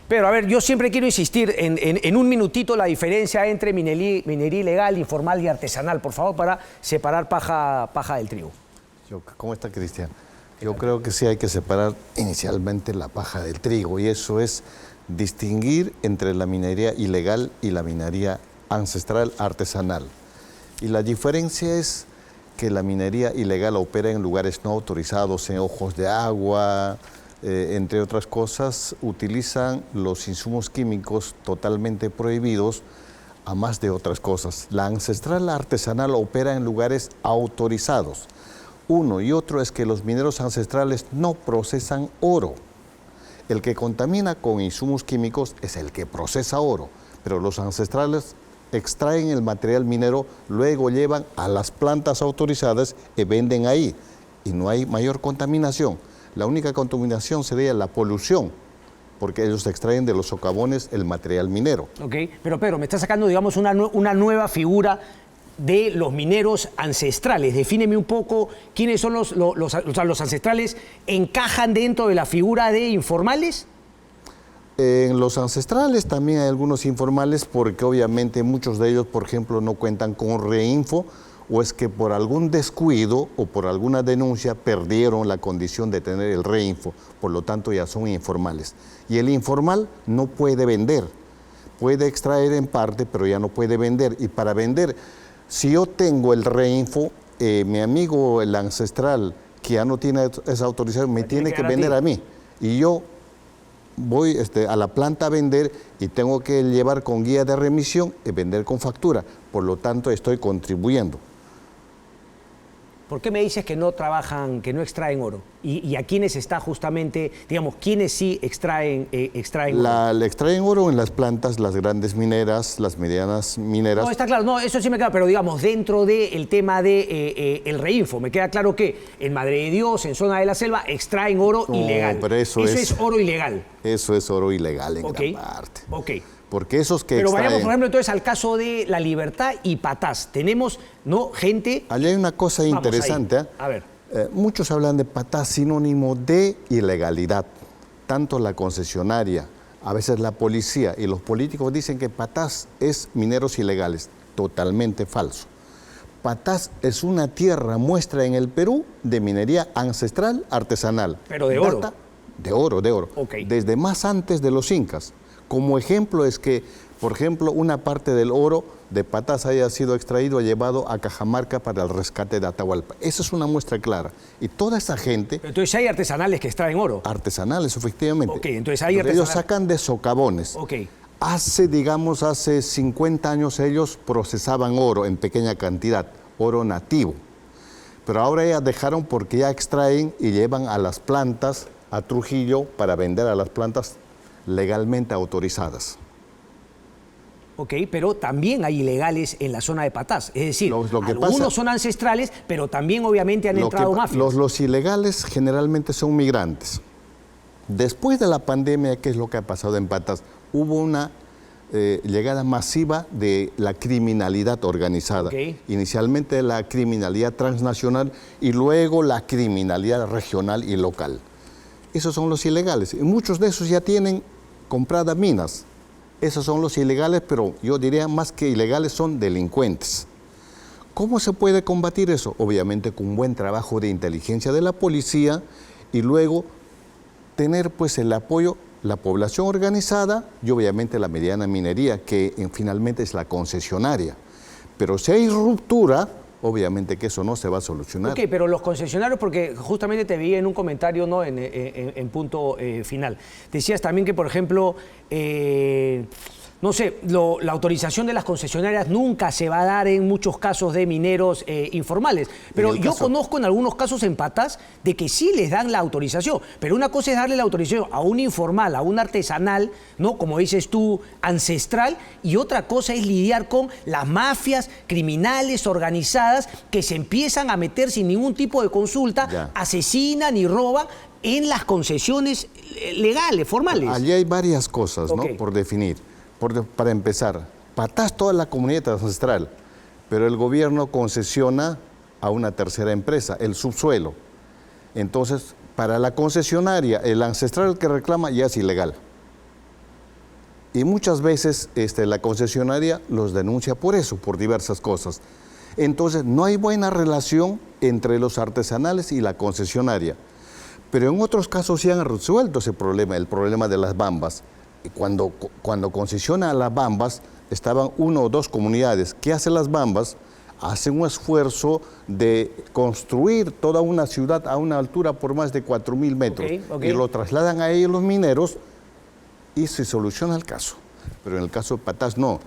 Pero, a ver, yo siempre quiero insistir en un minutito la diferencia entre minería ilegal, informal y artesanal, por favor, para separar paja del trigo. ¿Cómo está, Cristian? Yo creo que sí hay que separar inicialmente la paja del trigo, y eso es distinguir entre la minería ilegal y la minería ancestral artesanal. Y la diferencia es que la minería ilegal opera en lugares no autorizados, en ojos de agua, entre otras cosas, utilizan los insumos químicos totalmente prohibidos, a más de otras cosas. La ancestral artesanal opera en lugares autorizados. Uno y otro es que los mineros ancestrales no procesan oro. El que contamina con insumos químicos es el que procesa oro, pero los ancestrales extraen el material minero, luego llevan a las plantas autorizadas y venden ahí, y no hay mayor contaminación. La única contaminación sería la polución, porque ellos extraen de los socavones el material minero. Ok, pero Pedro, me está sacando, digamos, una nueva figura de los mineros ancestrales. Defíneme un poco quiénes son los ancestrales. ¿Encajan dentro de la figura de informales? En los ancestrales también hay algunos informales, porque obviamente muchos de ellos, por ejemplo, no cuentan con reinfo, o es que por algún descuido o por alguna denuncia perdieron la condición de tener el reinfo, por lo tanto ya son informales. Y el informal no puede vender, puede extraer en parte, pero ya no puede vender. Y para vender, si yo tengo el reinfo, mi amigo el ancestral, que ya no tiene esa autorización, me tiene que vender a mí. Y yo voy a la planta a vender y tengo que llevar con guía de remisión y vender con factura. Por lo tanto, estoy contribuyendo. ¿Por qué me dices que no trabajan, que no extraen oro? ¿Y a quiénes está justamente, digamos, quiénes sí extraen oro? Le extraen oro en las plantas, las grandes mineras, las medianas mineras. No, está claro, no, eso sí me queda, pero digamos, dentro del tema de el reinfo, me queda claro que en Madre de Dios, en Zona de la Selva, extraen oro ilegal. Pero eso es oro ilegal. Eso es oro ilegal en gran parte. Ok. Porque esos que Pero extraen... vayamos, por ejemplo, entonces al caso de La Libertad y Patás. Tenemos, ¿no?, gente... Allí hay una cosa interesante. A ver. Muchos hablan de Patás sinónimo de ilegalidad. Tanto la concesionaria, a veces la policía y los políticos dicen que Patás es mineros ilegales. Totalmente falso. Patás es una tierra muestra en el Perú de minería ancestral artesanal. Pero de oro. De oro, de oro. Okay. Desde más antes de los incas. Como ejemplo es que, por ejemplo, una parte del oro de Patás haya sido extraído y llevado a Cajamarca para el rescate de Atahualpa. Esa es una muestra clara. Y toda esa gente... Pero entonces hay artesanales que extraen oro. Artesanales, efectivamente. Ok, entonces hay artesanales. Ellos sacan de socavones. Ok. Hace 50 años ellos procesaban oro en pequeña cantidad, oro nativo. Pero ahora ya dejaron porque ya extraen y llevan a las plantas, a Trujillo, para vender a las plantas legalmente autorizadas. Ok, pero también hay ilegales en la zona de Patás. Es decir, algunos son ancestrales, pero también obviamente han entrado mafias. Los ilegales generalmente son migrantes. Después de la pandemia, ¿qué es lo que ha pasado en Patás? Hubo una llegada masiva de la criminalidad organizada. Okay. Inicialmente la criminalidad transnacional y luego la criminalidad regional y local. Esos son los ilegales. Y muchos de esos ya tienen compradas minas. Esos son los ilegales, pero yo diría más que ilegales, son delincuentes. ¿Cómo se puede combatir eso? Obviamente con un buen trabajo de inteligencia de la policía y luego tener pues el apoyo, la población organizada y obviamente la mediana minería, que finalmente es la concesionaria. Pero si hay ruptura, obviamente que eso no se va a solucionar. Ok, pero los concesionarios, porque justamente te vi en un comentario, ¿no?, en punto final. Decías también que, por ejemplo, no sé, la autorización de las concesionarias nunca se va a dar en muchos casos de mineros informales. Pero yo conozco en algunos casos en Patás de que sí les dan la autorización. Pero una cosa es darle la autorización a un informal, a un artesanal, ¿no?, como dices tú, ancestral, y otra cosa es lidiar con las mafias criminales organizadas que se empiezan a meter sin ningún tipo de consulta, asesinan y roban en las concesiones legales, formales. Allí hay varias cosas, ¿no?, por definir. Para empezar, Patás toda la comunidad ancestral, pero el gobierno concesiona a una tercera empresa, el subsuelo. Entonces, para la concesionaria, el ancestral que reclama ya es ilegal. Y muchas veces la concesionaria los denuncia por eso, por diversas cosas. Entonces, no hay buena relación entre los artesanales y la concesionaria. Pero en otros casos sí han resuelto ese problema, el problema de las bambas. Cuando concesiona a las bambas, estaban 1 o 2 comunidades. ¿Qué hacen las bambas? Hacen un esfuerzo de construir toda una ciudad a una altura por más de 4.000 metros. Y lo trasladan a ellos los mineros y se soluciona el caso. Pero en el caso de Patás no.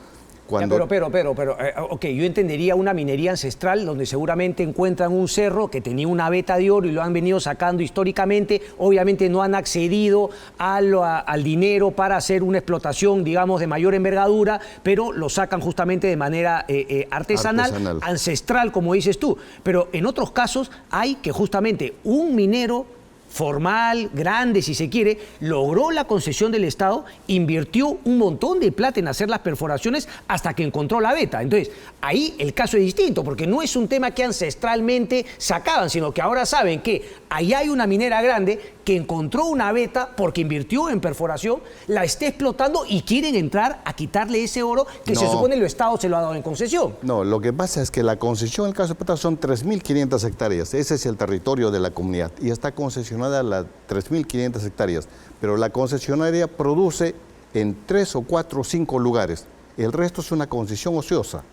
Cuando... Ok, yo entendería una minería ancestral donde seguramente encuentran un cerro que tenía una veta de oro y lo han venido sacando históricamente. Obviamente no han accedido al dinero para hacer una explotación, digamos, de mayor envergadura, pero lo sacan justamente de manera artesanal, ancestral, como dices tú. Pero en otros casos hay que justamente un minero formal, grande si se quiere, logró la concesión del Estado, invirtió un montón de plata en hacer las perforaciones hasta que encontró la veta. Entonces, ahí el caso es distinto, porque no es un tema que ancestralmente sacaban, sino que ahora saben que ahí hay una minera grande que encontró una veta porque invirtió en perforación, la está explotando y quieren entrar a quitarle ese oro que se supone el Estado se lo ha dado en concesión. No, lo que pasa es que la concesión, en el caso de Patás, son 3.500 hectáreas. Ese es el territorio de la comunidad y está concesionada las 3.500 hectáreas. Pero la concesionaria produce en 3 o 4 o 5 lugares. El resto es una concesión ociosa.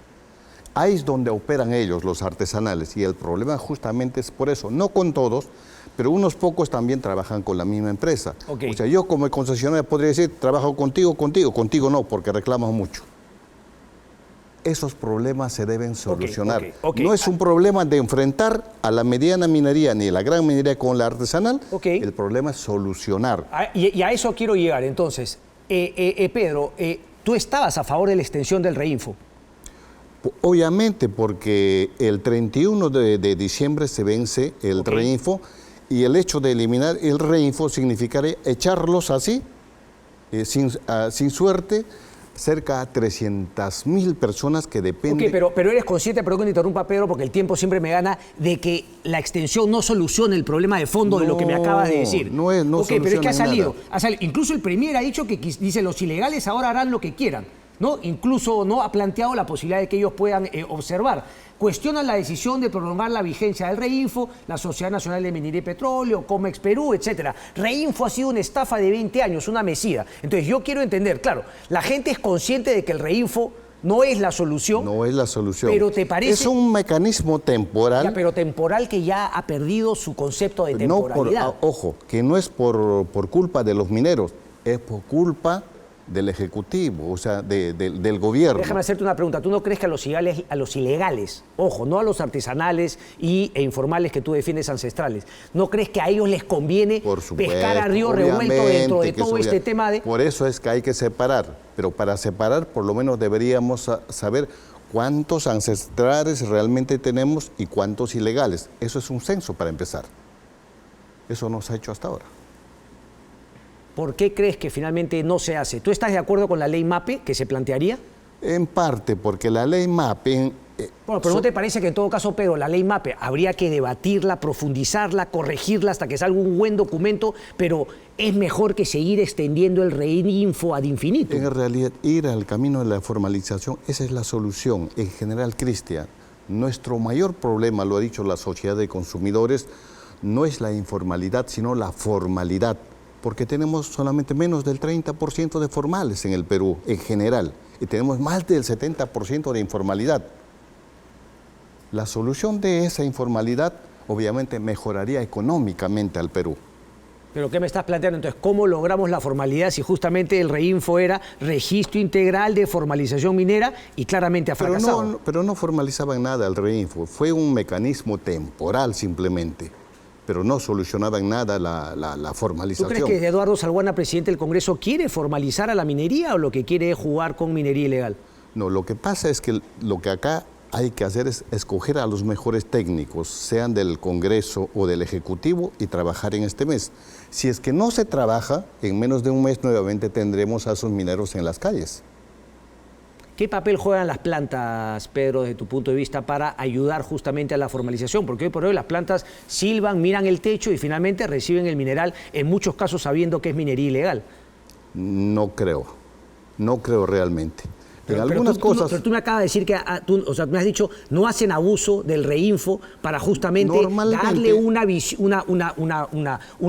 Ahí es donde operan ellos, los artesanales, y el problema justamente es por eso. No con todos, pero unos pocos también trabajan con la misma empresa. O sea, yo como concesionaria podría decir, trabajo contigo, contigo no, porque reclamos mucho. Esos problemas se deben solucionar. No es un problema de enfrentar a la mediana minería ni la gran minería con la artesanal. El problema es solucionar. Y a eso quiero llegar. Entonces, Pedro, ¿tú estabas a favor de la extensión del Reinfo? Obviamente, porque el 31 de diciembre se vence el Reinfo y el hecho de eliminar el Reinfo significaría echarlos así, sin suerte, cerca de 300.000 personas que dependen... Pero eres consciente, perdón que te interrumpa, Pedro, porque el tiempo siempre me gana, de que la extensión no soluciona el problema de fondo de lo que me acabas de decir. No soluciona pero es que ha nada. salido. Incluso el Premier ha dicho que, dice, los ilegales ahora harán lo que quieran, ¿no? Incluso no ha planteado la posibilidad de que ellos puedan observar. Cuestionan la decisión de prolongar la vigencia del Reinfo, la Sociedad Nacional de Minería y Petróleo, Comex Perú, etc. Reinfo ha sido una estafa de 20 años, una mesía. Entonces yo quiero entender, claro, la gente es consciente de que el Reinfo no es la solución. No es la solución. Pero ¿te parece? Es un mecanismo temporal. Ya, pero temporal que ya ha perdido su concepto de temporalidad. Ojo, que no es por culpa de los mineros, es por culpa del Ejecutivo, o sea, del gobierno. Déjame hacerte una pregunta. ¿Tú no crees que a los ilegales, ojo, no a los artesanales e informales que tú defiendes ancestrales, no crees que a ellos les conviene pescar a río revuelto dentro de todo este tema de...? Por eso es que hay que separar, pero para separar por lo menos deberíamos saber cuántos ancestrales realmente tenemos y cuántos ilegales. Eso es un censo para empezar. Eso no se ha hecho hasta ahora. ¿Por qué crees que finalmente no se hace? ¿Tú estás de acuerdo con la ley MAPE que se plantearía? En parte, porque la ley MAPE... Bueno, pero ¿no te parece que en todo caso, Pedro, la ley MAPE habría que debatirla, profundizarla, corregirla hasta que salga un buen documento, pero es mejor que seguir extendiendo el Reinfo ad infinitum? En realidad, ir al camino de la formalización, esa es la solución. En general, Cristian, nuestro mayor problema, lo ha dicho la Sociedad de Consumidores, no es la informalidad, sino la formalidad. Porque tenemos solamente menos del 30% de formales en el Perú, en general, y tenemos más del 70% de informalidad. La solución de esa informalidad, obviamente, mejoraría económicamente al Perú. ¿Pero qué me estás planteando? Entonces, ¿cómo logramos la formalidad si justamente el Reinfo era registro integral de formalización minera y claramente ha fracasado? Pero no formalizaban nada el Reinfo, fue un mecanismo temporal simplemente. Pero no solucionaba en nada la formalización. ¿Tú crees que Eduardo Salguana, presidente del Congreso, quiere formalizar a la minería o lo que quiere es jugar con minería ilegal? No, lo que pasa es que lo que acá hay que hacer es escoger a los mejores técnicos, sean del Congreso o del Ejecutivo, y trabajar en este mes. Si es que no se trabaja, en menos de un mes nuevamente tendremos a esos mineros en las calles. ¿Qué papel juegan las plantas, Pedro, desde tu punto de vista, para ayudar justamente a la formalización? Porque hoy por hoy las plantas silban, miran el techo y finalmente reciben el mineral, en muchos casos sabiendo que es minería ilegal. No creo. No creo realmente. Pero cosas... tú me acabas de decir que, o sea, me has dicho, no hacen abuso del reinfo para justamente darle un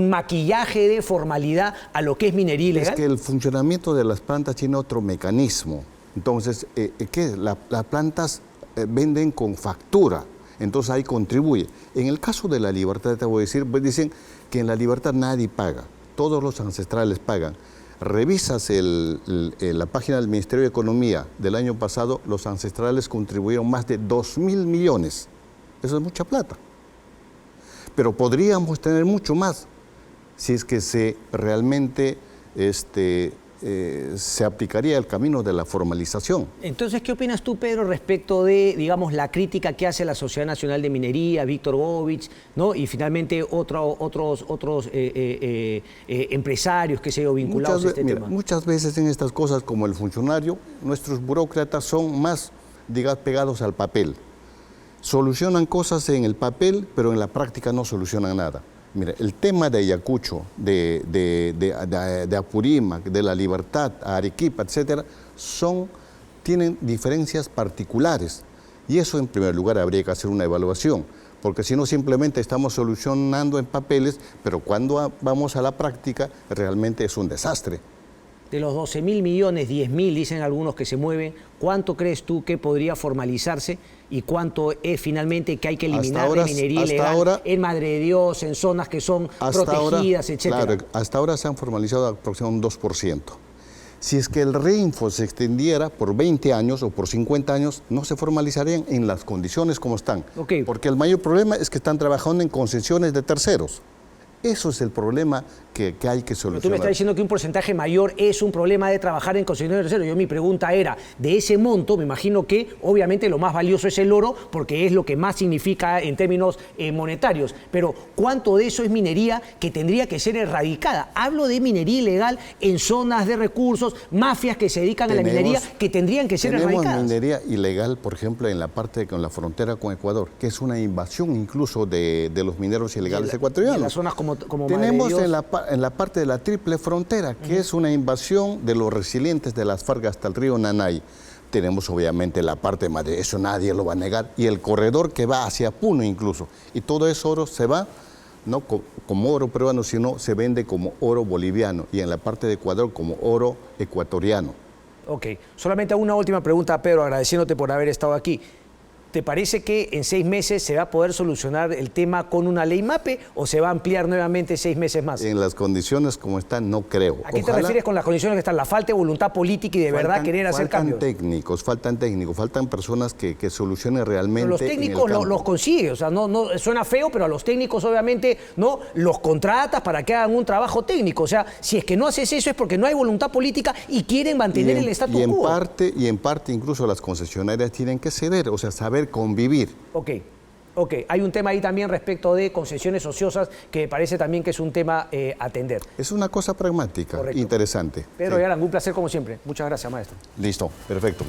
maquillaje de formalidad a lo que es minería ilegal. Es que el funcionamiento de las plantas tiene otro mecanismo. Entonces, ¿qué? Las plantas venden con factura, entonces ahí contribuye. En el caso de La Libertad, te voy a decir, pues dicen que en La Libertad nadie paga, todos los ancestrales pagan. Revisas la página del Ministerio de Economía del año pasado, los ancestrales contribuyeron más de 2.000 millones. Eso es mucha plata. Pero podríamos tener mucho más si es que realmente se aplicaría el camino de la formalización. Entonces, ¿qué opinas tú, Pedro, respecto de, digamos, la crítica que hace la Sociedad Nacional de Minería, Víctor Govich, ¿no? Y finalmente otros empresarios que se han vinculados a este tema? Muchas veces en estas cosas, como el funcionario, nuestros burócratas son más, digamos, pegados al papel. Solucionan cosas en el papel, pero en la práctica no solucionan nada. Mira, el tema de Ayacucho, de Apurímac, de La Libertad, Arequipa, etcétera, tienen diferencias particulares. Y eso, en primer lugar, habría que hacer una evaluación, porque si no, simplemente estamos solucionando en papeles, pero cuando vamos a la práctica, realmente es un desastre. De los 12.000 millones, 10.000 dicen algunos que se mueven, ¿cuánto crees tú que podría formalizarse y cuánto es finalmente que hay que eliminar de minería ilegal en Madre de Dios, en zonas que son protegidas, etcétera? Claro, hasta ahora se han formalizado aproximadamente un 2%. Si es que el reinfo se extendiera por 20 años o por 50 años, no se formalizarían en las condiciones como están. Okay. Porque el mayor problema es que están trabajando en concesiones de terceros. Eso es el problema que hay que solucionar. Pero tú me estás diciendo que un porcentaje mayor es un problema de trabajar en concesiones de terceros. Mi pregunta era, de ese monto, me imagino que obviamente lo más valioso es el oro, porque es lo que más significa en términos monetarios. Pero ¿cuánto de eso es minería que tendría que ser erradicada? Hablo de minería ilegal en zonas de recursos, mafias que se dedican a la minería que tendrían que ser erradicadas. Tenemos minería ilegal, por ejemplo, en la parte con la frontera con Ecuador, que es una invasión incluso de los mineros ilegales ecuatorianos. En las zonas como tenemos en la parte de la triple frontera, que es una invasión de los resilientes de las FARC hasta el río Nanay. Tenemos obviamente la parte de Madrid, eso nadie lo va a negar, y el corredor que va hacia Puno incluso. Y todo ese oro se va, no como oro peruano, sino se vende como oro boliviano, y en la parte de Ecuador como oro ecuatoriano. Ok, solamente una última pregunta, Pedro, agradeciéndote por haber estado aquí. ¿Te parece que en 6 meses se va a poder solucionar el tema con una ley MAPE o se va a ampliar nuevamente 6 meses más? En las condiciones como están, no creo. ¿A qué te refieres con las condiciones que están? La falta de voluntad política y de verdad querer hacer cambios. Faltan técnicos, faltan personas que solucionen realmente. Pero los técnicos los consigue, o sea, no suena feo, pero a los técnicos obviamente no los contratas para que hagan un trabajo técnico. O sea, si es que no haces eso es porque no hay voluntad política y quieren mantener el status quo. Y en parte incluso las concesionarias tienen que ceder, o sea, saber convivir. Ok. Hay un tema ahí también respecto de concesiones ociosas que me parece también que es un tema a atender. Es una cosa pragmática, interesante. Pedro Yarán, un placer como siempre. Muchas gracias, maestro. Listo, perfecto.